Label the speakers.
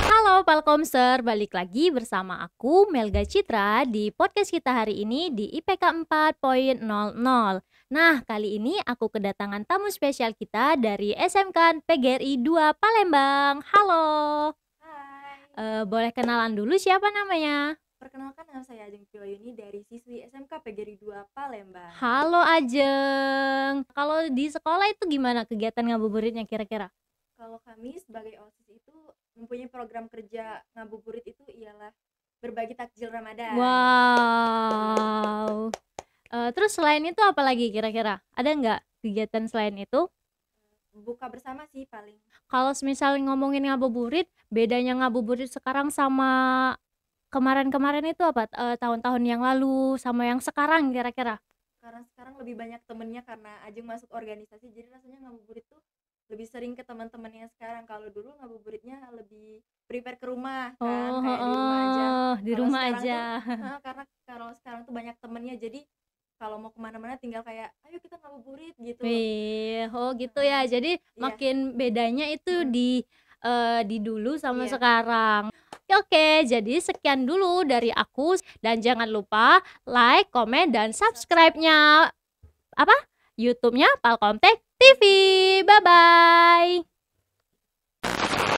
Speaker 1: Halo Palkomser, balik lagi bersama aku Melga Citra di podcast kita hari ini di IPK 4.00. Nah, kali ini aku kedatangan tamu spesial kita dari SMK PGRI 2 Palembang. Halo.
Speaker 2: Hai,
Speaker 1: Boleh kenalan dulu siapa namanya?
Speaker 2: perkenalkan nama saya Ajeng Pilayuni dari siswi SMK PGRI 2 Palembang.
Speaker 1: Halo Ajeng. Kalau di sekolah itu gimana kegiatan ngabuburitnya kira-kira?
Speaker 2: Kalau kami sebagai OSIS itu mempunyai program kerja ngabuburit itu ialah berbagi takjil Ramadan.
Speaker 1: Wow. Terus selain itu apa lagi kira-kira? Ada nggak kegiatan selain itu?
Speaker 2: Buka bersama sih paling.
Speaker 1: Kalau misal ngomongin ngabuburit, bedanya ngabuburit sekarang sama kemarin-kemarin itu apa? Tahun-tahun yang lalu sama yang sekarang kira-kira?
Speaker 2: Karena sekarang lebih banyak temennya karena Ajeng masuk organisasi, jadi rasanya ngabuburit tuh lebih sering ke teman-temannya sekarang. Kalau dulu ngabuburitnya lebih prepare ke rumah kan,
Speaker 1: Oh,
Speaker 2: kayak di rumah aja.
Speaker 1: di
Speaker 2: Kalau
Speaker 1: rumah
Speaker 2: sekarang
Speaker 1: aja.
Speaker 2: tuh, karena kalau sekarang tuh banyak temennya, jadi kalau mau kemana-mana tinggal kayak ayo kita ngabuburit gitu.
Speaker 1: Wih, oh gitu ya. Jadi
Speaker 2: Iya.
Speaker 1: makin bedanya itu
Speaker 2: Mm-mm.
Speaker 1: di dulu sama
Speaker 2: Iya.
Speaker 1: sekarang. Oke, jadi sekian dulu dari aku dan jangan lupa like, komen, dan subscribe-nya apa? YouTube-nya Palkomtek TV. Bye bye.